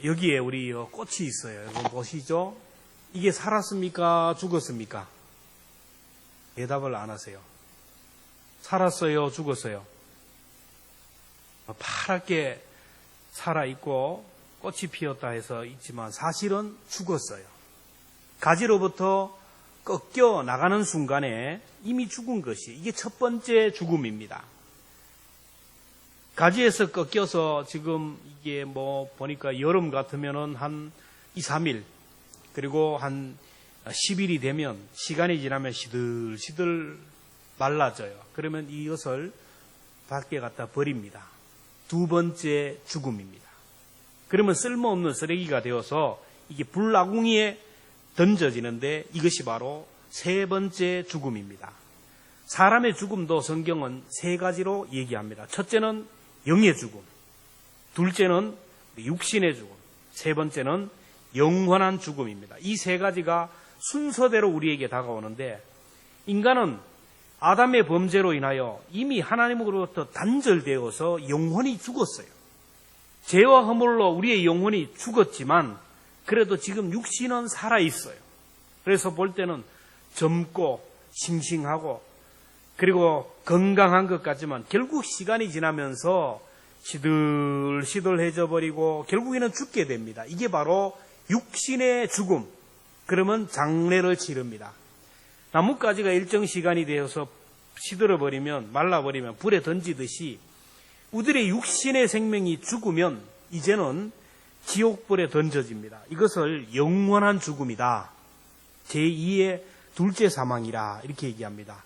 여기에 우리 꽃이 있어요. 여러분 보시죠? 이게 살았습니까? 죽었습니까? 대답을 안 하세요. 살았어요? 죽었어요? 파랗게 살아있고 꽃이 피었다 해서 있지만 사실은 죽었어요. 가지로부터 꺾여 나가는 순간에 이미 죽은 것이 이게 첫 번째 죽음입니다. 가지에서 꺾여서 지금 이게 보니까 여름 같으면은 한 2, 3일 그리고 한 10일이 되면 시간이 지나면 시들시들 말라져요. 그러면 이것을 밖에 갖다 버립니다. 두 번째 죽음입니다. 그러면 쓸모없는 쓰레기가 되어서 이게 불나궁이에 던져지는데 이것이 바로 세 번째 죽음입니다. 사람의 죽음도 성경은 세 가지로 얘기합니다. 첫째는 영의 죽음, 둘째는 육신의 죽음, 세 번째는 영원한 죽음입니다. 이 세 가지가 순서대로 우리에게 다가오는데 인간은 아담의 범죄로 인하여 이미 하나님으로부터 단절되어서 영혼이 죽었어요. 죄와 허물로 우리의 영혼이 죽었지만 그래도 지금 육신은 살아있어요. 그래서 볼 때는 젊고 싱싱하고 그리고 건강한 것 같지만 결국 시간이 지나면서 시들시들해져 버리고 결국에는 죽게 됩니다. 이게 바로 육신의 죽음. 그러면 장례를 치릅니다. 나뭇가지가 일정 시간이 되어서 시들어버리면 말라버리면 불에 던지듯이 우리의 육신의 생명이 죽으면 이제는 지옥불에 던져집니다. 이것을 영원한 죽음이다. 제2의 둘째 사망이라 이렇게 얘기합니다.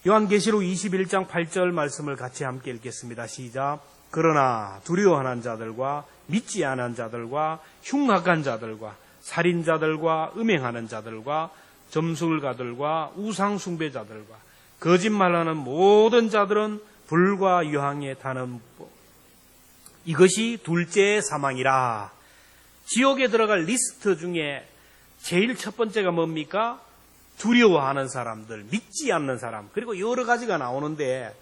요한계시록 21장 8절 말씀을 같이 함께 읽겠습니다. 시작. 그러나 두려워하는 자들과 믿지 않은 자들과 흉악한 자들과 살인자들과 음행하는 자들과 점술가들과 우상숭배자들과 거짓말하는 모든 자들은 불과 유황에 타는 이것이 둘째 사망이라. 지옥에 들어갈 리스트 중에 제일 첫 번째가 뭡니까? 두려워하는 사람들, 믿지 않는 사람, 그리고 여러 가지가 나오는데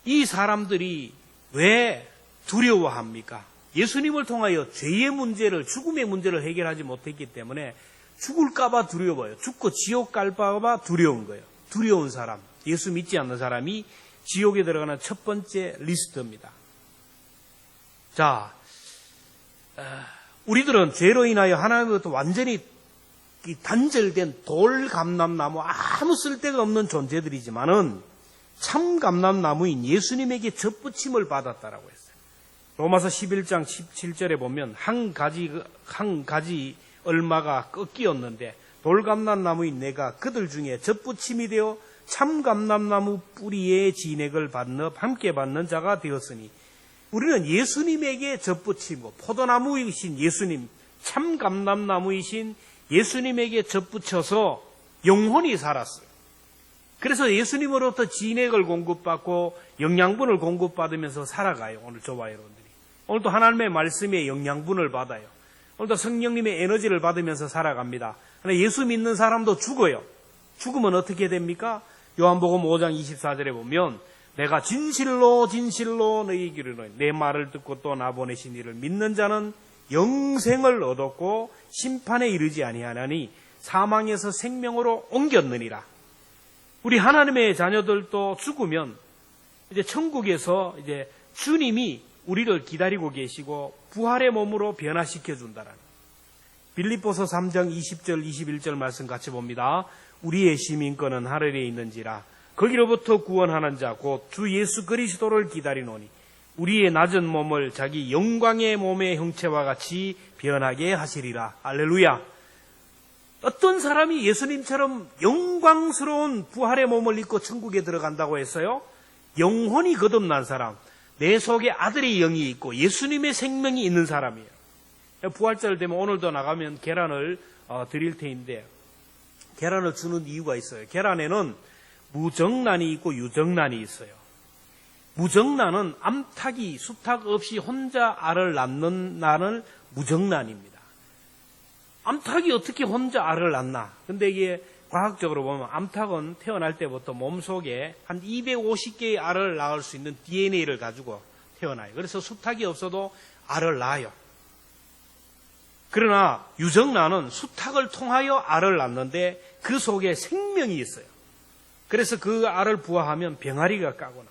이 사람들이 왜 두려워합니까? 예수님을 통하여 죄의 문제를, 죽음의 문제를 해결하지 못했기 때문에 죽을까봐 두려워요. 죽고 지옥 갈까봐 두려운 거예요. 두려운 사람, 예수 믿지 않는 사람이 지옥에 들어가는 첫 번째 리스트입니다. 자, 우리들은 죄로 인하여 하나님으로부터 완전히 단절된 돌감람나무, 아무 쓸데가 없는 존재들이지만은 참 감람나무인 예수님에게 젖붙임을 받았다라고 했어요. 로마서 11장 17절에 보면 한 가지 얼마가 꺾이었는데 돌감람나무인 내가 그들 중에 젖붙임이 되어 참 감람나무 뿌리의 진액을 함께 받는 자가 되었으니 우리는 예수님에게 젖붙이고 포도나무이신 예수님, 참 감람나무이신 예수님에게 젖붙여서 영혼이 살았어요. 그래서 예수님으로부터 진액을 공급받고 영양분을 공급받으면서 살아가요. 오늘 저와 여러분들이. 오늘도 하나님의 말씀에 영양분을 받아요. 오늘도 성령님의 에너지를 받으면서 살아갑니다. 그러나 예수 믿는 사람도 죽어요. 죽으면 어떻게 됩니까? 요한복음 5장 24절에 보면 내가 진실로 너희에게 이르노니 내 말을 듣고 또 나 보내신 이를 믿는 자는 영생을 얻었고 심판에 이르지 아니하나니 사망에서 생명으로 옮겼느니라. 우리 하나님의 자녀들도 죽으면 이제 천국에서 이제 주님이 우리를 기다리고 계시고 부활의 몸으로 변화시켜 준다라는. 빌립보서 3장 20절 21절 말씀 같이 봅니다. 우리의 시민권은 하늘에 있는지라 거기로부터 구원하는 자 곧 주 예수 그리스도를 기다리노니 우리의 낮은 몸을 자기 영광의 몸의 형체와 같이 변하게 하시리라. 할렐루야. 어떤 사람이 예수님처럼 영광스러운 부활의 몸을 입고 천국에 들어간다고 했어요? 영혼이 거듭난 사람, 내 속에 아들의 영이 있고 예수님의 생명이 있는 사람이에요. 부활절 되면 오늘도 나가면 계란을 드릴 테인데 계란을 주는 이유가 있어요. 계란에는 무정란이 있고 유정란이 있어요. 무정란은 암탉이 수탉 없이 혼자 알을 낳는 난을 무정란입니다. 암탉이 어떻게 혼자 알을 낳나? 근데 이게 과학적으로 보면 암탉은 태어날 때부터 몸속에 한 250개의 알을 낳을 수 있는 DNA를 가지고 태어나요. 그래서 수탉이 없어도 알을 낳아요. 그러나 유정란은 수탉을 통하여 알을 낳는데 그 속에 생명이 있어요. 그래서 그 알을 부화하면 병아리가 까고 나와요.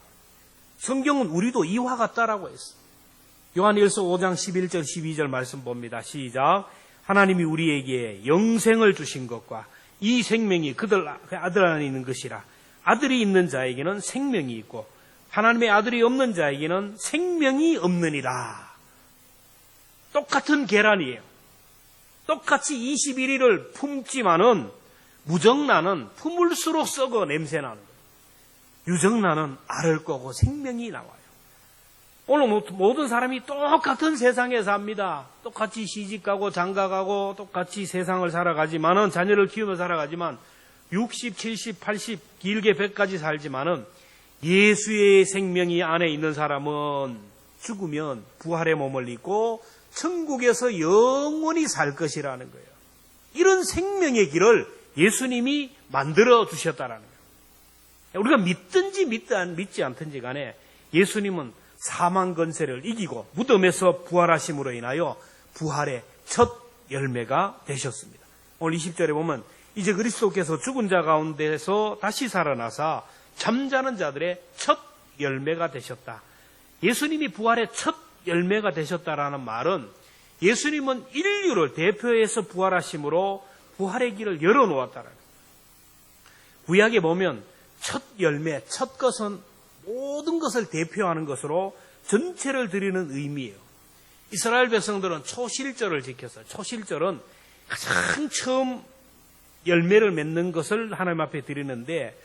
성경은 우리도 이와 같다라고 했어요. 요한일서 5장 11절 12절 말씀 봅니다. 시작. 하나님이 우리에게 영생을 주신 것과 이 생명이 그들 아들 안에 있는 것이라. 아들이 있는 자에게는 생명이 있고 하나님의 아들이 없는 자에게는 생명이 없느니라. 똑같은 계란이에요. 똑같이 21일을 품지만은 무정란은 품을수록 썩어 냄새나는 거예요. 유정란은 알을 꼬고 생명이 나와요. 오늘 모든 사람이 똑같은 세상에 삽니다. 똑같이 시집가고 장가가고 똑같이 세상을 살아가지만은 자녀를 키우며 살아가지만 60, 70, 80 길게 100까지 살지만은 예수의 생명이 안에 있는 사람은 죽으면 부활의 몸을 입고 천국에서 영원히 살 것이라는 거예요. 이런 생명의 길을 예수님이 만들어 주셨다라는 거예요. 우리가 믿든지 믿지 않든지 간에 예수님은 사망 권세를 이기고 무덤에서 부활하심으로 인하여 부활의 첫 열매가 되셨습니다. 오늘 20절에 보면 이제 그리스도께서 죽은 자 가운데서 다시 살아나사 잠자는 자들의 첫 열매가 되셨다. 예수님이 부활의 첫 열매가 되셨다라는 말은 예수님은 인류를 대표해서 부활하심으로 부활의 길을 열어놓았다라는 거예요. 구약에 보면 첫 열매, 첫 것은 모든 것을 대표하는 것으로 전체를 드리는 의미예요. 이스라엘 백성들은 초실절을 지켰어요. 초실절은 가장 처음 열매를 맺는 것을 하나님 앞에 드리는데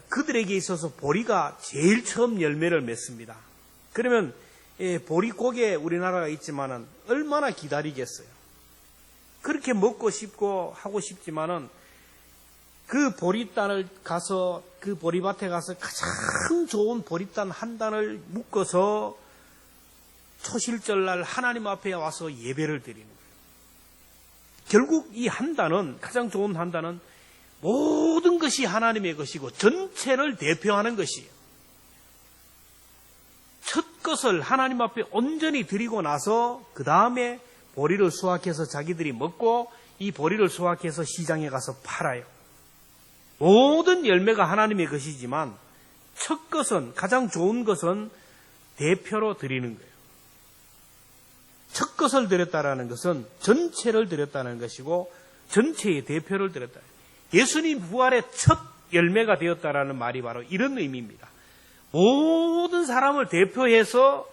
그들에게 있어서 보리가 제일 처음 열매를 맺습니다. 그러면 보리고개 우리나라가 있지만은 얼마나 기다리겠어요. 그렇게 먹고 싶고 하고 싶지만은 그 보리단을 가서 그 보리밭에 가서 가장 좋은 보리단 한 단을 묶어서 초실절날 하나님 앞에 와서 예배를 드리는 거예요. 결국 이 한 단은 가장 좋은 한 단은 모든 것이 하나님의 것이고 전체를 대표하는 것이에요. 첫 것을 하나님 앞에 온전히 드리고 나서 그 다음에 보리를 수확해서 자기들이 먹고 이 보리를 수확해서 시장에 가서 팔아요. 모든 열매가 하나님의 것이지만 첫 것은 가장 좋은 것은 대표로 드리는 거예요. 첫 것을 드렸다라는 것은 전체를 드렸다는 것이고 전체의 대표를 드렸다. 예수님 부활의 첫 열매가 되었다라는 말이 바로 이런 의미입니다. 모든 사람을 대표해서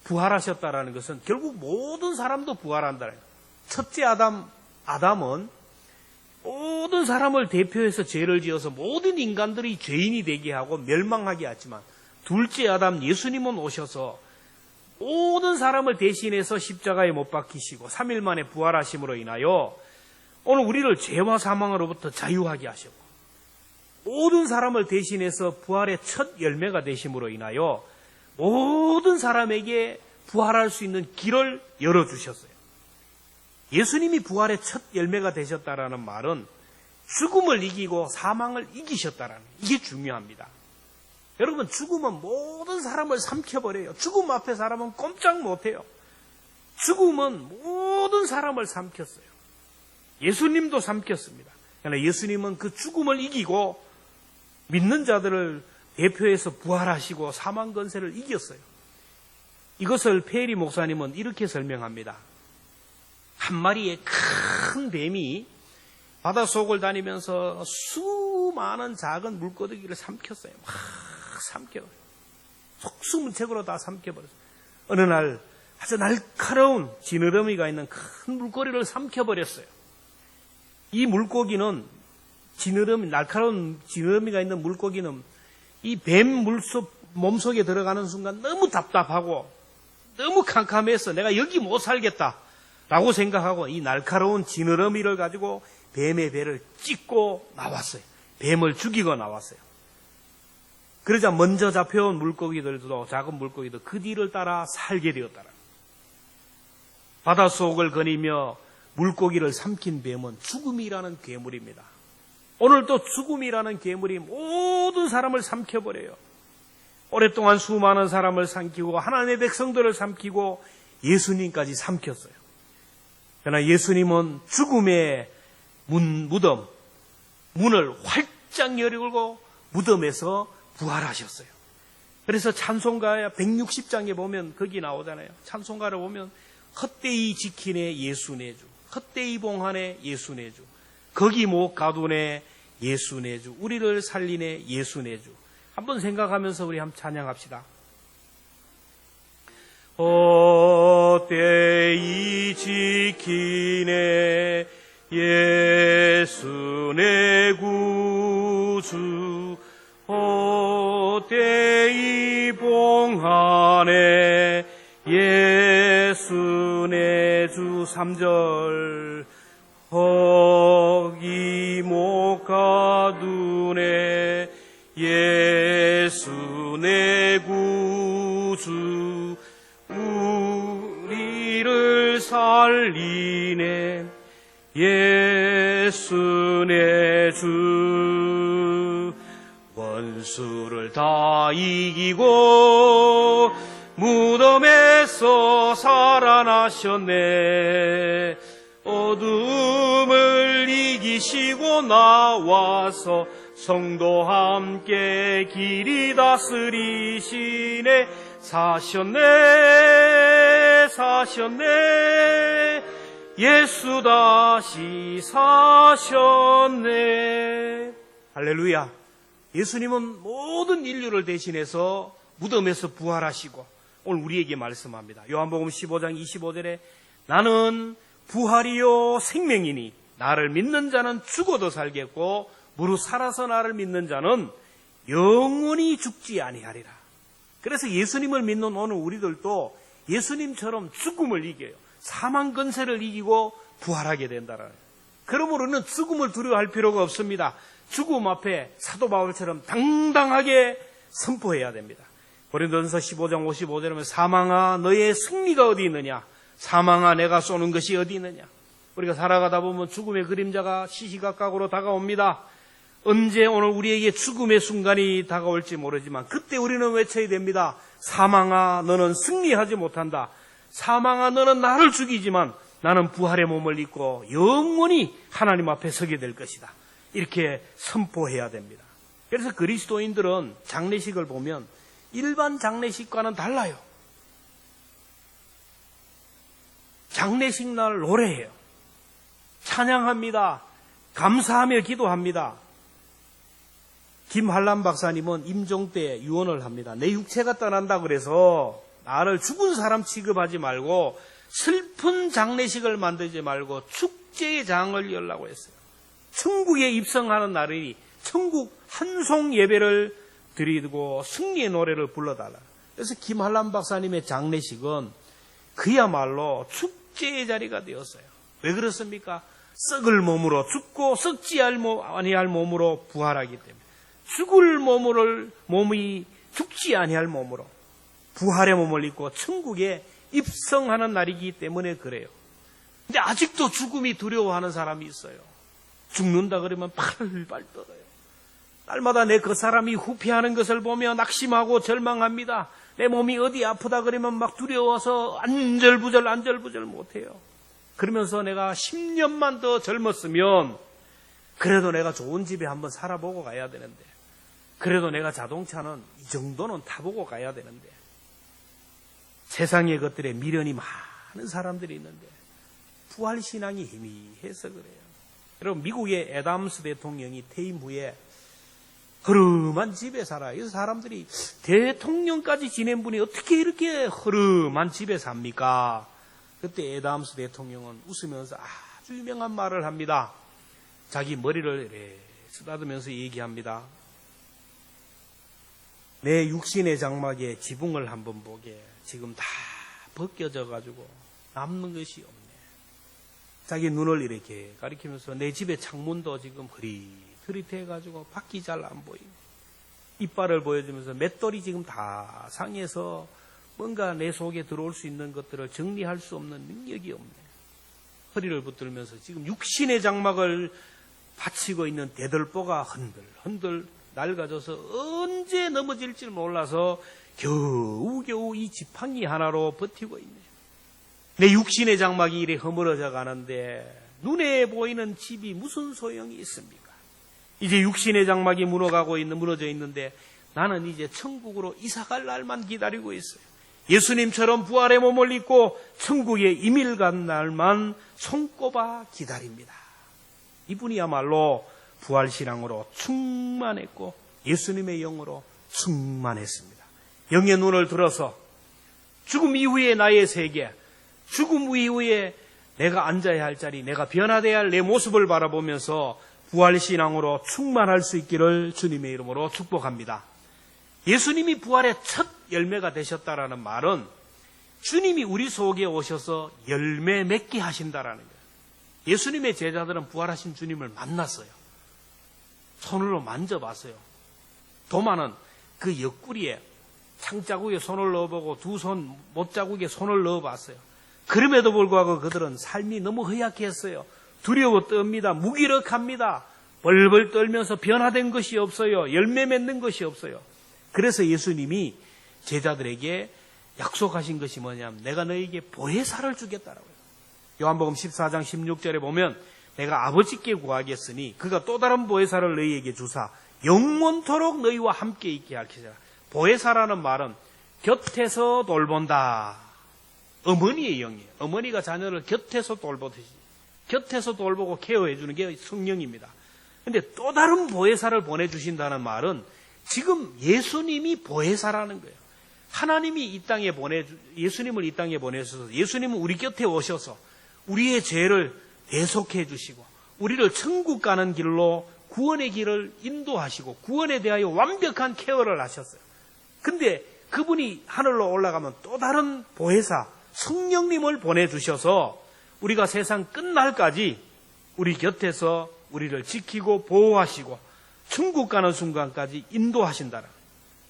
부활하셨다라는 것은 결국 모든 사람도 부활한다는 거예요. 첫째 아담은 모든 사람을 대표해서 죄를 지어서 모든 인간들이 죄인이 되게 하고 멸망하게 했지만 둘째 아담 예수님은 오셔서 모든 사람을 대신해서 십자가에 못 박히시고 3일 만에 부활하심으로 인하여 오늘 우리를 죄와 사망으로부터 자유하게 하셨고 모든 사람을 대신해서 부활의 첫 열매가 되심으로 인하여 모든 사람에게 부활할 수 있는 길을 열어주셨어요. 예수님이 부활의 첫 열매가 되셨다라는 말은 죽음을 이기고 사망을 이기셨다라는 이게 중요합니다. 여러분 죽음은 모든 사람을 삼켜버려요. 죽음 앞에 사람은 꼼짝 못해요. 죽음은 모든 사람을 삼켰어요. 예수님도 삼켰습니다. 그러나 예수님은 그 죽음을 이기고 믿는 자들을 대표해서 부활하시고 사망 권세를 이겼어요. 이것을 페리 목사님은 이렇게 설명합니다. 한 마리의 큰 뱀이 바닷속을 다니면서 수많은 작은 물고기를 삼켰어요. 막 삼켜버려요. 속수무책으로 다 삼켜버렸어요. 어느 날 아주 날카로운 지느러미가 있는 큰 물고기를 삼켜버렸어요. 이 물고기는 날카로운 지느러미가 있는 물고기는 이 뱀 몸속에 들어가는 순간 너무 답답하고 너무 캄캄해서 내가 여기 못 살겠다라고 생각하고 이 날카로운 지느러미를 가지고 뱀의 배를 찢고 나왔어요. 뱀을 죽이고 나왔어요. 그러자 먼저 잡혀온 물고기들도 작은 물고기도 그 뒤를 따라 살게 되었더라. 바닷속을 거니며 물고기를 삼킨 뱀은 죽음이라는 괴물입니다. 오늘도 죽음이라는 괴물이 모든 사람을 삼켜버려요. 오랫동안 수많은 사람을 삼키고 하나님의 백성들을 삼키고 예수님까지 삼켰어요. 그러나 예수님은 죽음의 무덤, 문을 활짝 열고 무덤에서 부활하셨어요. 그래서 찬송가 160장에 보면 거기 나오잖아요. 찬송가를 보면 헛되이 지키네 예수 내주, 헛되이 봉하네 예수 내주, 거기 못 가두네 예수 내주, 우리를 살리네 예수 내주. 한번 생각하면서 우리 한번 찬양합시다. 헛되이 지키네 예수 내 구주, 헛되이 봉하네 예수 내 주. 3절 거기 못 가두네 예수 내 구주, 우리를 살리네 예수 내 주. 원수를 다 이기고 무덤에서 살아나셨네. 어둠을 이기시고 나와서 성도 함께 길이 다스리시네. 사셨네 사셨네 예수 다시 사셨네. 할렐루야. 예수님은 모든 인류를 대신해서 무덤에서 부활하시고 오늘 우리에게 말씀합니다. 요한복음 15장 25절에 나는 부활이요 생명이니 나를 믿는 자는 죽어도 살겠고 무릇 살아서 나를 믿는 자는 영원히 죽지 아니하리라. 그래서 예수님을 믿는 오늘 우리들도 예수님처럼 죽음을 이겨요. 사망 근세를 이기고 부활하게 된다라는. 그러므로 우리는 죽음을 두려워할 필요가 없습니다. 죽음 앞에 사도 바울처럼 당당하게 선포해야 됩니다. 고린도전서 15장 55절에 보면 사망아 너의 승리가 어디 있느냐, 사망아 내가 쏘는 것이 어디 있느냐. 우리가 살아가다 보면 죽음의 그림자가 시시각각으로 다가옵니다. 언제 오늘 우리에게 죽음의 순간이 다가올지 모르지만 그때 우리는 외쳐야 됩니다. 사망아 너는 승리하지 못한다. 사망아 너는 나를 죽이지만 나는 부활의 몸을 입고 영원히 하나님 앞에 서게 될 것이다. 이렇게 선포해야 됩니다. 그래서 그리스도인들은 장례식을 보면 일반 장례식과는 달라요. 장례식 날 노래해요. 찬양합니다. 감사하며 기도합니다. 김한란 박사님은 임종 때 유언을 합니다. 내 육체가 떠난다 그래서 나를 죽은 사람 취급하지 말고 슬픈 장례식을 만들지 말고 축제의 장을 열라고 했어요. 천국에 입성하는 날이 천국 한송 예배를 드리고 승리의 노래를 불러달라. 그래서 김한란 박사님의 장례식은 그야말로 축제의 자리가 되었어요. 왜 그렇습니까? 썩을 몸으로 죽고 썩지 아니할 몸으로 부활하기 때문에, 죽을 몸이 죽지 아니할 몸으로 부활의 몸을 입고 천국에 입성하는 날이기 때문에 그래요. 근데 아직도 죽음이 두려워하는 사람이 있어요. 죽는다 그러면 팔팔 떨어요. 날마다 내 그 사람이 후퇴하는 것을 보며 낙심하고 절망합니다. 내 몸이 어디 아프다 그러면 막 두려워서 안절부절 못해요. 그러면서 내가 10년만 더 젊었으면 그래도 내가 좋은 집에 한번 살아보고 가야 되는데, 그래도 내가 자동차는 이 정도는 타보고 가야 되는데, 세상의 것들에 미련이 많은 사람들이 있는데 부활신앙이 희미해서 그래요. 여러분, 미국의 애담스 대통령이 퇴임 후에 허름한 집에 살아요. 그래서 사람들이 대통령까지 지낸 분이 어떻게 이렇게 허름한 집에 삽니까? 그때 애담스 대통령은 웃으면서 아주 유명한 말을 합니다. 자기 머리를 이렇게 쓰다듬으면서 얘기합니다. 내 육신의 장막에 지붕을 한번 보게. 지금 다 벗겨져 가지고 남는 것이 없네. 자기 눈을 이렇게 가리키면서 내 집의 창문도 지금 흐릿해 가지고 밖이 잘 안 보이고, 이빨을 보여주면서 맷돌이 지금 다 상해서 뭔가 내 속에 들어올 수 있는 것들을 정리할 수 없는 능력이 없네. 허리를 붙들면서 지금 육신의 장막을 받치고 있는 대들보가 흔들 낡아져서 언제 넘어질지 몰라서 겨우 이 지팡이 하나로 버티고 있네. 내 육신의 장막이 이래 허물어져 가는데 눈에 보이는 집이 무슨 소용이 있습니까? 이제 육신의 장막이 무너져 있는데 나는 이제 천국으로 이사갈 날만 기다리고 있어요. 예수님처럼 부활의 몸을 입고 천국에 이밀 간 날만 손꼽아 기다립니다. 이분이야말로 부활신앙으로 충만했고 예수님의 영으로 충만했습니다. 영의 눈을 들어서 죽음 이후의 나의 세계, 죽음 이후에 내가 앉아야 할 자리, 내가 변화되어야 할 내 모습을 바라보면서 부활신앙으로 충만할 수 있기를 주님의 이름으로 축복합니다. 예수님이 부활의 첫 열매가 되셨다라는 말은 주님이 우리 속에 오셔서 열매 맺게 하신다라는 거예요. 예수님의 제자들은 부활하신 주님을 만났어요. 손으로 만져봤어요. 도마는 그 옆구리에 창자국에 손을 넣어보고 두 손 못자국에 손을 넣어봤어요. 그럼에도 불구하고 그들은 삶이 너무 허약했어요. 두려워 떱니다. 무기력합니다. 벌벌 떨면서 변화된 것이 없어요. 열매 맺는 것이 없어요. 그래서 예수님이 제자들에게 약속하신 것이 뭐냐면 내가 너에게 보혜사를 주겠다라고요. 요한복음 14장 16절에 보면 내가 아버지께 구하겠으니 그가 또 다른 보혜사를 너희에게 주사 영원토록 너희와 함께 있게 하시리라. 보혜사라는 말은 곁에서 돌본다. 어머니의 영이에요. 어머니가 자녀를 곁에서 돌보듯이 곁에서 돌보고 케어해 주는 게 성령입니다. 그런데 또 다른 보혜사를 보내주신다는 말은 지금 예수님이 보혜사라는 거예요. 하나님이 이 땅에 예수님을 이 땅에 보내셔서 예수님은 우리 곁에 오셔서 우리의 죄를 대속해 주시고 우리를 천국 가는 길로 구원의 길을 인도하시고 구원에 대하여 완벽한 케어를 하셨어요. 근데 그분이 하늘로 올라가면 또 다른 보혜사 성령님을 보내주셔서 우리가 세상 끝날까지 우리 곁에서 우리를 지키고 보호하시고 천국 가는 순간까지 인도하신다라.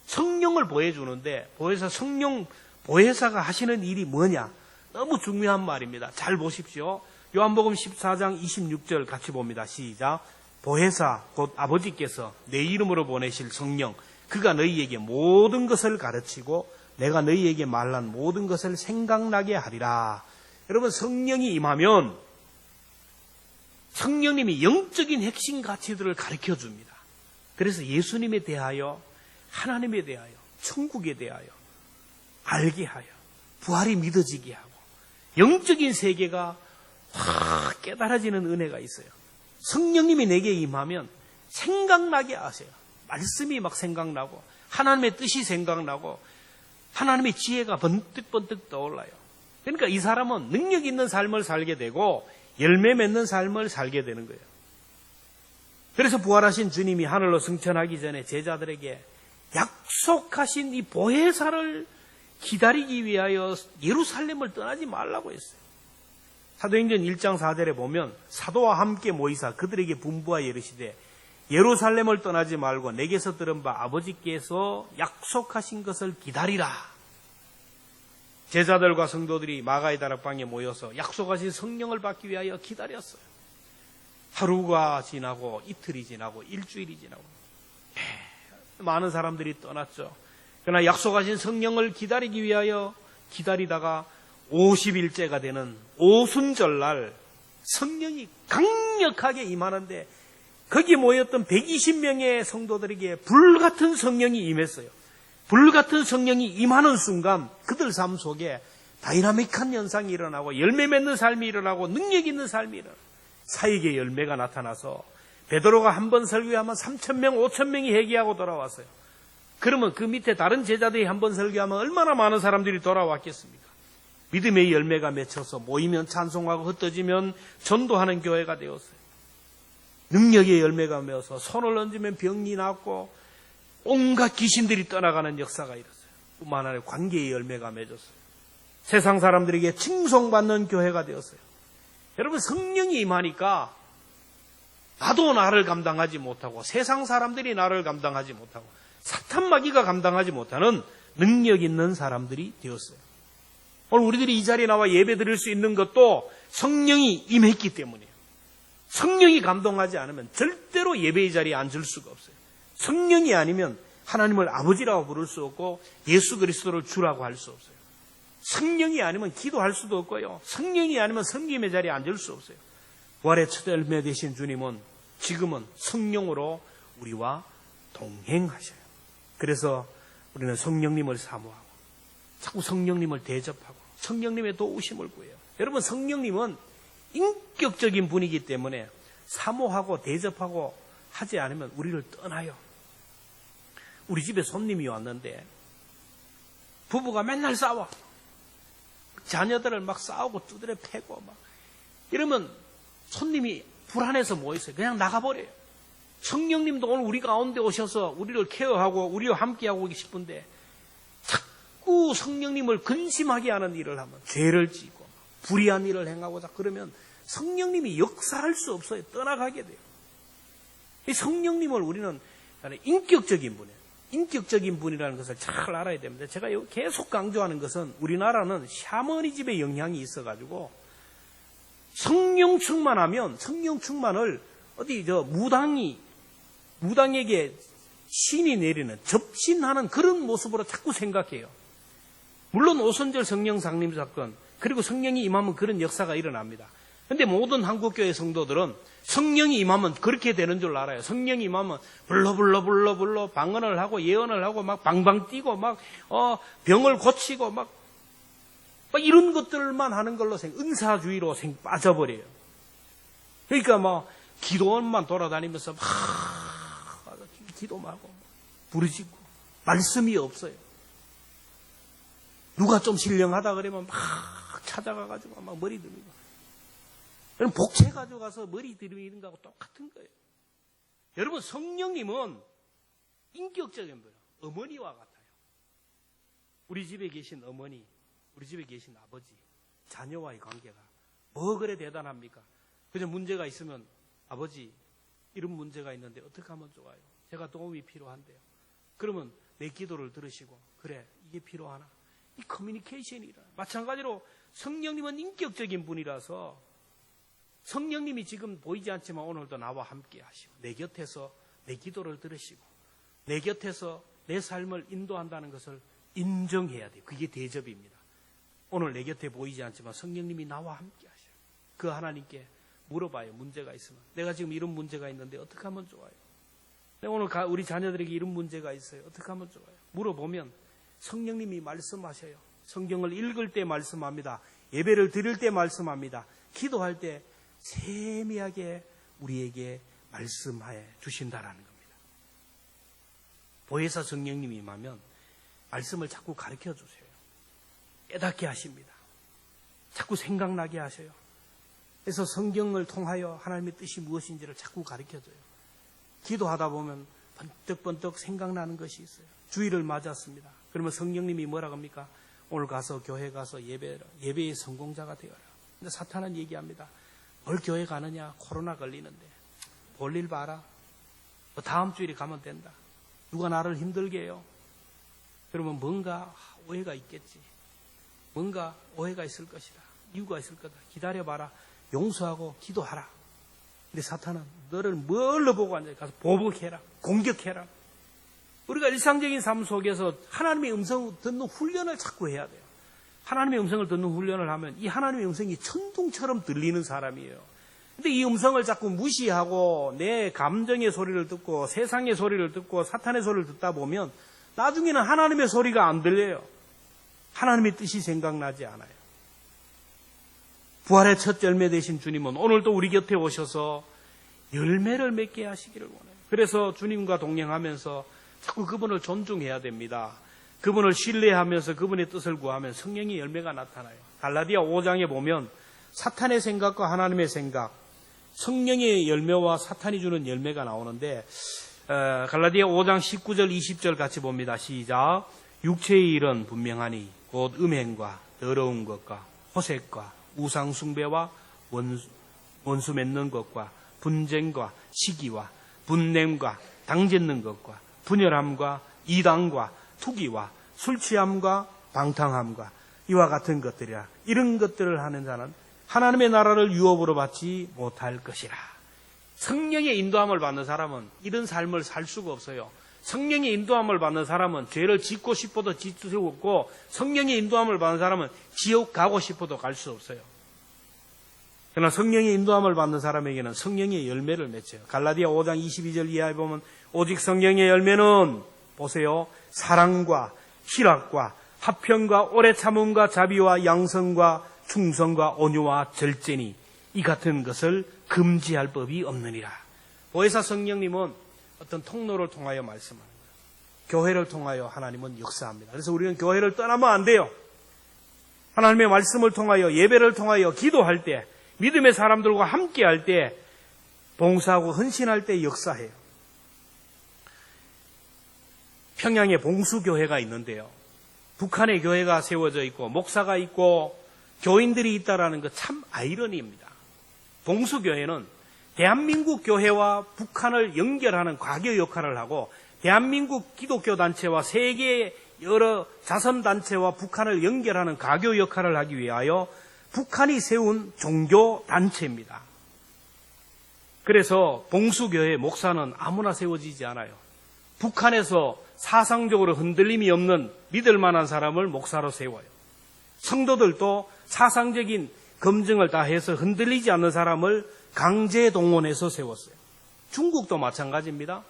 성령을 보여주는데 보혜사가 하시는 일이 뭐냐? 너무 중요한 말입니다. 잘 보십시오. 요한복음 14장 26절 같이 봅니다. 시작. 보혜사 곧 아버지께서 내 이름으로 보내실 성령 그가 너희에게 모든 것을 가르치고 내가 너희에게 말한 모든 것을 생각나게 하리라. 여러분 성령이 임하면 성령님이 영적인 핵심 가치들을 가르쳐 줍니다. 그래서 예수님에 대하여 하나님에 대하여 천국에 대하여 알게 하여 부활이 믿어지게 하고 영적인 세계가 확 깨달아지는 은혜가 있어요. 성령님이 내게 임하면 생각나게 하세요. 말씀이 막 생각나고 하나님의 뜻이 생각나고 하나님의 지혜가 번뜩번뜩 떠올라요. 그러니까 이 사람은 능력 있는 삶을 살게 되고 열매 맺는 삶을 살게 되는 거예요. 그래서 부활하신 주님이 하늘로 승천하기 전에 제자들에게 약속하신 이 보혜사를 기다리기 위하여 예루살렘을 떠나지 말라고 했어요. 사도행전 1장 4절에 보면 사도와 함께 모이사 그들에게 분부하여 이르시되 예루살렘을 떠나지 말고 내게서 들은 바 아버지께서 약속하신 것을 기다리라. 제자들과 성도들이 마가의 다락방에 모여서 약속하신 성령을 받기 위하여 기다렸어요. 하루가 지나고 이틀이 지나고 일주일이 지나고 많은 사람들이 떠났죠. 그러나 약속하신 성령을 기다리기 위하여 기다리다가 50일째가 되는 오순절날 성령이 강력하게 임하는데 거기에 모였던 120명의 성도들에게 불같은 성령이 임했어요. 불같은 성령이 임하는 순간 그들 삶 속에 다이나믹한 현상이 일어나고 열매 맺는 삶이 일어나고 능력 있는 삶이 일어나고 사역의 열매가 나타나서 베드로가 한 번 설교하면 3,000명, 5,000명이 회개하고 돌아왔어요. 그러면 그 밑에 다른 제자들이 한 번 설교하면 얼마나 많은 사람들이 돌아왔겠습니까? 믿음의 열매가 맺혀서 모이면 찬송하고 흩어지면 전도하는 교회가 되었어요. 능력의 열매가 맺어서 손을 얹으면 병이 낫고 온갖 귀신들이 떠나가는 역사가 일어났어요. 뿐만 아니라 관계의 열매가 맺었어요. 세상 사람들에게 칭송받는 교회가 되었어요. 여러분 성령이 임하니까 나도 나를 감당하지 못하고 세상 사람들이 나를 감당하지 못하고 사탄 마귀가 감당하지 못하는 능력 있는 사람들이 되었어요. 오늘 우리들이 이 자리에 나와 예배 드릴 수 있는 것도 성령이 임했기 때문이에요. 성령이 감동하지 않으면 절대로 예배의 자리에 앉을 수가 없어요. 성령이 아니면 하나님을 아버지라고 부를 수 없고 예수 그리스도를 주라고 할 수 없어요. 성령이 아니면 기도할 수도 없고요. 성령이 아니면 성김의 자리에 앉을 수 없어요. 부활의 첫 열매 되신 주님은 지금은 성령으로 우리와 동행하셔요. 그래서 우리는 성령님을 사모하고 자꾸 성령님을 대접하고 성령님의 도우심을 구해요. 여러분, 성령님은 인격적인 분이기 때문에 사모하고 대접하고 하지 않으면 우리를 떠나요. 우리 집에 손님이 왔는데 부부가 맨날 싸워. 자녀들을 막 싸우고 두드려 패고 막 이러면 손님이 불안해서 뭐 있어요? 그냥 나가버려요. 성령님도 오늘 우리 가운데 오셔서 우리를 케어하고 우리와 함께하고 싶은데 자꾸 성령님을 근심하게 하는 일을 하면 죄를 지고 불의한 일을 행하고자 그러면 성령님이 역사할 수 없어요. 떠나가게 돼요. 이 성령님을 우리는 인격적인 분이에요. 인격적인 분이라는 것을 잘 알아야 됩니다. 제가 계속 강조하는 것은 우리나라는 샤머니즘의 영향이 있어가지고 성령 충만하면 성령 충만을 어디 무당에게 신이 내리는 접신하는 그런 모습으로 자꾸 생각해요. 물론 오선절 성령 상림 사건 그리고 성령이 임하면 그런 역사가 일어납니다. 근데 모든 한국교회 성도들은 성령이 임하면 그렇게 되는 줄 알아요. 성령이 임하면 불러 방언을 하고 예언을 하고 막 방방 뛰고 막 병을 고치고 막 이런 것들만 하는 걸로 은사주의로 빠져버려요. 그러니까 뭐 기도원만 돌아다니면서 막 기도만 하고 부르짖고 말씀이 없어요. 누가 좀 신령하다 그러면 막 찾아가가지고 막 머리 들이고 여러분, 복채 가져가서 머리 들이미는 거하고 똑같은 거예요. 여러분, 성령님은 인격적인 분이에요. 어머니와 같아요. 우리 집에 계신 어머니, 우리 집에 계신 아버지, 자녀와의 관계가 뭐 그래 대단합니까? 그저 문제가 있으면 아버지, 이런 문제가 있는데 어떻게 하면 좋아요? 제가 도움이 필요한데요. 그러면 내 기도를 들으시고 그래, 이게 필요하나? 이 커뮤니케이션이 일어나요. 마찬가지로 성령님은 인격적인 분이라서 성령님이 지금 보이지 않지만 오늘도 나와 함께 하시고 내 곁에서 내 기도를 들으시고 내 곁에서 내 삶을 인도한다는 것을 인정해야 돼요. 그게 대접입니다. 오늘 내 곁에 보이지 않지만 성령님이 나와 함께 하셔요. 그 하나님께 물어봐요. 문제가 있으면. 내가 지금 이런 문제가 있는데 어떻게 하면 좋아요? 오늘 우리 자녀들에게 이런 문제가 있어요. 어떻게 하면 좋아요? 물어보면 성령님이 말씀하셔요. 성경을 읽을 때 말씀합니다. 예배를 드릴 때 말씀합니다. 기도할 때 세미하게 우리에게 말씀해 주신다라는 겁니다. 보혜사 성령님이 임하면 말씀을 자꾸 가르쳐 주세요. 깨닫게 하십니다. 자꾸 생각나게 하셔요. 그래서 성경을 통하여 하나님의 뜻이 무엇인지를 자꾸 가르쳐 줘요. 기도하다 보면 번뜩번뜩 생각나는 것이 있어요. 주일을 맞았습니다. 그러면 성령님이 뭐라고 합니까? 오늘 가서 교회 가서 예배의 성공자가 되어라. 근데 사탄은 얘기합니다. 뭘 교회 가느냐? 코로나 걸리는데. 볼일 봐라. 다음 주일에 가면 된다. 누가 나를 힘들게 해요? 그러면 뭔가 오해가 있겠지. 뭔가 오해가 있을 것이다. 이유가 있을 거다. 기다려봐라. 용서하고 기도하라. 근데 사탄은 너를 뭘로 보고 앉아? 가서 보복해라. 공격해라. 우리가 일상적인 삶 속에서 하나님의 음성을 듣는 훈련을 자꾸 해야 돼요. 하나님의 음성을 듣는 훈련을 하면 이 하나님의 음성이 천둥처럼 들리는 사람이에요. 근데 이 음성을 자꾸 무시하고 내 감정의 소리를 듣고 세상의 소리를 듣고 사탄의 소리를 듣다 보면 나중에는 하나님의 소리가 안 들려요. 하나님의 뜻이 생각나지 않아요. 부활의 첫 열매 되신 주님은 오늘도 우리 곁에 오셔서 열매를 맺게 하시기를 원해요. 그래서 주님과 동행하면서 자꾸 그분을 존중해야 됩니다. 그분을 신뢰하면서 그분의 뜻을 구하면 성령의 열매가 나타나요. 갈라디아 5장에 보면 사탄의 생각과 하나님의 생각, 성령의 열매와 사탄이 주는 열매가 나오는데 갈라디아 5장 19절 20절 같이 봅니다. 시작. 육체의 일은 분명하니 곧 음행과 더러운 것과 호색과 우상 숭배와 원수 맺는 것과 분쟁과 시기와 분냄과 당짓는 것과 분열함과 이단과 투기와 술 취함과 방탕함과 이와 같은 것들이라. 이런 것들을 하는 자는 하나님의 나라를 유업으로 받지 못할 것이라. 성령의 인도함을 받는 사람은 이런 삶을 살 수가 없어요. 성령의 인도함을 받는 사람은 죄를 짓고 싶어도 짓을 수 없고, 성령의 인도함을 받는 사람은 지옥 가고 싶어도 갈 수 없어요. 그러나 성령의 인도함을 받는 사람에게는 성령의 열매를 맺혀요. 갈라디아 5장 22절 이하에 보면 오직 성령의 열매는 보세요. 사랑과 희락과 화평과 오래 참음과 자비와 양성과 충성과 온유와 절제니 이 같은 것을 금지할 법이 없느니라. 보혜사 성령님은 어떤 통로를 통하여 말씀합니다. 교회를 통하여 하나님은 역사합니다. 그래서 우리는 교회를 떠나면 안 돼요. 하나님의 말씀을 통하여, 예배를 통하여, 기도할 때, 믿음의 사람들과 함께 할 때, 봉사하고 헌신할 때 역사해요. 평양에 봉수교회가 있는데요. 북한에 교회가 세워져 있고 목사가 있고 교인들이 있다라는 것 참 아이러니입니다. 봉수교회는 대한민국 교회와 북한을 연결하는 과교 역할을 하고, 대한민국 기독교 단체와 세계 여러 자선 단체와 북한을 연결하는 과교 역할을 하기 위하여 북한이 세운 종교 단체입니다. 그래서 봉수교회 목사는 아무나 세워지지 않아요. 북한에서 사상적으로 흔들림이 없는 믿을 만한 사람을 목사로 세워요. 성도들도 사상적인 검증을 다 해서 흔들리지 않는 사람을 강제 동원해서 세웠어요. 중국도 마찬가지입니다.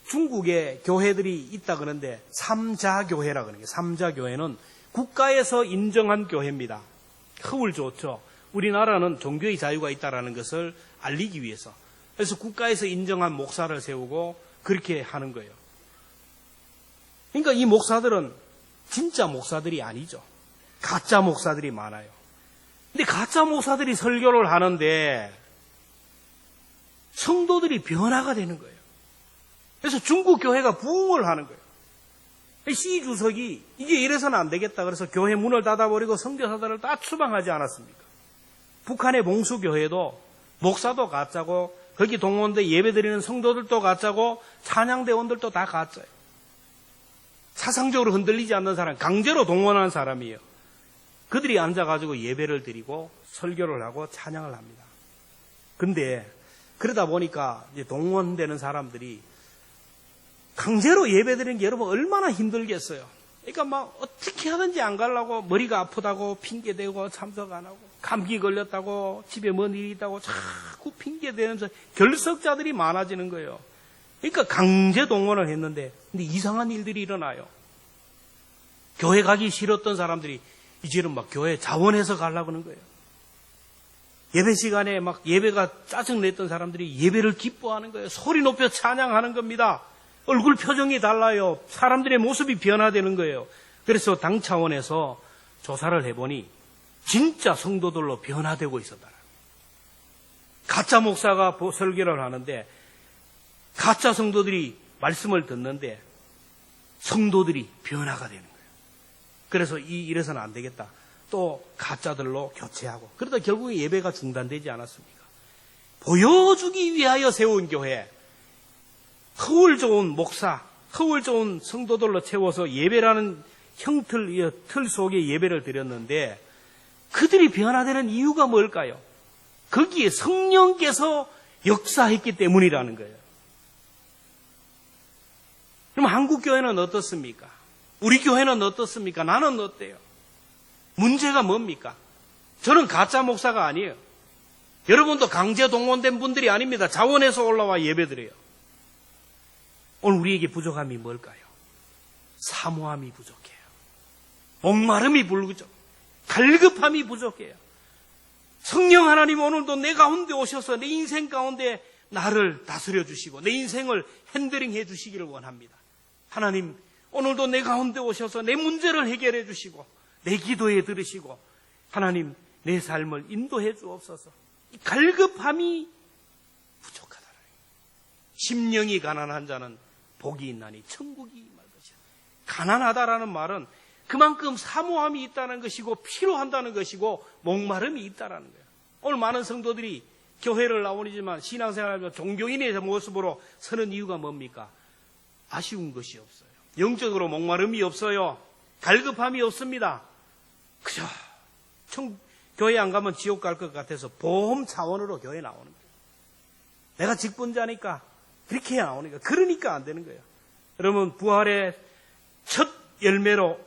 중국에 교회들이 있다 그러는데 삼자교회라 그러는 게, 삼자교회는 국가에서 인정한 교회입니다. 허울 좋죠. 우리나라는 종교의 자유가 있다는 것을 알리기 위해서. 그래서 국가에서 인정한 목사를 세우고 그렇게 하는 거예요. 그러니까 이 목사들은 진짜 목사들이 아니죠. 가짜 목사들이 많아요. 근데 가짜 목사들이 설교를 하는데 성도들이 변화가 되는 거예요. 그래서 중국 교회가 부흥을 하는 거예요. 시 주석이 이게 이래서는 안 되겠다 그래서 교회 문을 닫아버리고 선교사들을 다 추방하지 않았습니까? 북한의 봉수교회도 목사도 가짜고, 거기 동원돼 예배드리는 성도들도 가짜고, 찬양대원들도 다 가짜예요. 사상적으로 흔들리지 않는 사람, 강제로 동원한 사람이에요. 그들이 앉아가지고 예배를 드리고 설교를 하고 찬양을 합니다. 근데 그러다 보니까 이제 동원되는 사람들이 강제로 예배드리는 게 여러분 얼마나 힘들겠어요. 그러니까 막 어떻게 하든지 안 가려고, 머리가 아프다고 핑계대고 참석 안 하고, 감기 걸렸다고, 집에 뭔 일이 있다고 자꾸 핑계대면서 결석자들이 많아지는 거예요. 그러니까 강제 동원을 했는데, 근데 이상한 일들이 일어나요. 교회 가기 싫었던 사람들이 이제는 막 교회 자원해서 가려고 하는 거예요. 예배 시간에 막 예배가 짜증냈던 사람들이 예배를 기뻐하는 거예요. 소리 높여 찬양하는 겁니다. 얼굴 표정이 달라요. 사람들의 모습이 변화되는 거예요. 그래서 당 차원에서 조사를 해보니 진짜 성도들로 변화되고 있었다. 가짜 목사가 설교를 하는데 가짜 성도들이 말씀을 듣는데 성도들이 변화가 되는 거예요. 그래서 이래서는 안 되겠다. 또 가짜들로 교체하고, 그러다 결국에 예배가 중단되지 않았습니까? 보여주기 위하여 세운 교회, 허울 좋은 목사, 허울 좋은 성도들로 채워서 예배라는 틀 속에 예배를 드렸는데 그들이 변화되는 이유가 뭘까요? 거기에 성령께서 역사했기 때문이라는 거예요. 그럼 한국 교회는 어떻습니까? 우리 교회는 어떻습니까? 나는 어때요? 문제가 뭡니까? 저는 가짜 목사가 아니에요. 여러분도 강제 동원된 분들이 아닙니다. 자원해서 올라와 예배드려요. 오늘 우리에게 부족함이 뭘까요? 사모함이 부족해요. 목마름이 부족해요. 갈급함이 부족해요. 성령 하나님 오늘도 내 가운데 오셔서 내 인생 가운데 나를 다스려 주시고 내 인생을 핸들링 해 주시기를 원합니다. 하나님 오늘도 내 가운데 오셔서 내 문제를 해결해 주시고 내 기도에 들으시고 하나님 내 삶을 인도해 주옵소서. 이 갈급함이 부족하다. 심령이 가난한 자는 복이 있나니 천국이 임할 것이야. 가난하다라는 말은 그만큼 사모함이 있다는 것이고 필요한다는 것이고 목마름이 있다는 거예요. 오늘 많은 성도들이 교회를 나오지만 신앙생활하며 종교인의 모습으로 서는 이유가 뭡니까? 아쉬운 것이 없어요. 영적으로 목마름이 없어요. 갈급함이 없습니다. 그저 교회 안 가면 지옥 갈 것 같아서 보험 차원으로 교회 나오는 거예요. 내가 직분자니까 그렇게 나오는 거예요. 그러니까 안 되는 거예요. 여러분, 부활의 첫 열매로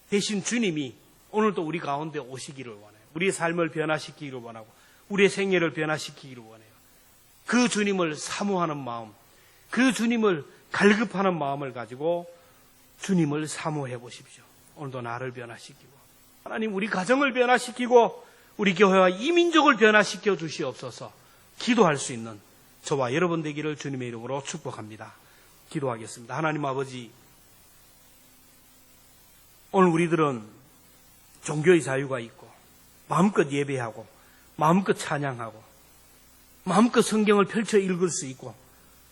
되신 주님이 오늘도 우리 가운데 오시기를 원해요. 우리의 삶을 변화시키기를 원하고 우리의 생애를 변화시키기를 원해요. 그 주님을 사모하는 마음, 그 주님을 갈급하는 마음을 가지고 주님을 사모해 보십시오. 오늘도 나를 변화시키고 하나님 우리 가정을 변화시키고 우리 교회와 이민족을 변화시켜 주시옵소서. 기도할 수 있는 저와 여러분 되기를 주님의 이름으로 축복합니다. 기도하겠습니다. 하나님 아버지, 오늘 우리들은 종교의 자유가 있고 마음껏 예배하고 마음껏 찬양하고 마음껏 성경을 펼쳐 읽을 수 있고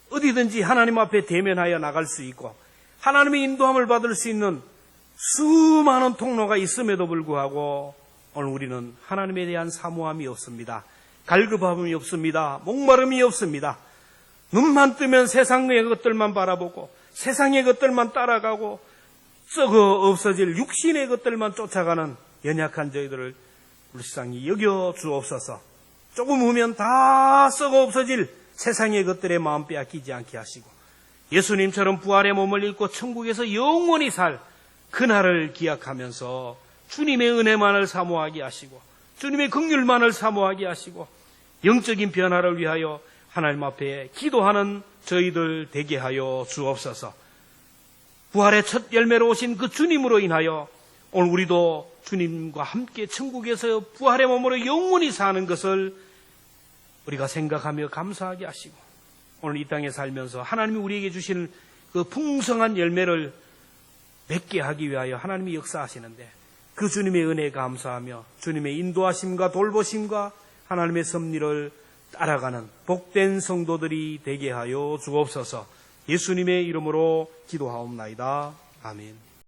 어디든지 하나님 앞에 대면하여 나갈 수 있고 하나님의 인도함을 받을 수 있는 수많은 통로가 있음에도 불구하고 오늘 우리는 하나님에 대한 사모함이 없습니다. 갈급함이 없습니다. 목마름이 없습니다. 눈만 뜨면 세상의 것들만 바라보고 세상의 것들만 따라가고 썩어 없어질 육신의 것들만 쫓아가는 연약한 저희들을 불쌍히 여겨 주옵소서. 조금 후면 다 썩어 없어질 세상의 것들에 마음 빼앗기지 않게 하시고 예수님처럼 부활의 몸을 입고 천국에서 영원히 살 그날을 기약하면서 주님의 은혜만을 사모하게 하시고 주님의 긍휼만을 사모하게 하시고 영적인 변화를 위하여 하나님 앞에 기도하는 저희들 되게 하여 주옵소서. 부활의 첫 열매로 오신 그 주님으로 인하여 오늘 우리도 주님과 함께 천국에서 부활의 몸으로 영원히 사는 것을 우리가 생각하며 감사하게 하시고 오늘 이 땅에 살면서 하나님이 우리에게 주신 그 풍성한 열매를 맺게 하기 위하여 하나님이 역사하시는데 그 주님의 은혜에 감사하며 주님의 인도하심과 돌보심과 하나님의 섭리를 따라가는 복된 성도들이 되게 하여 주옵소서. 예수님의 이름으로 기도하옵나이다. 아멘.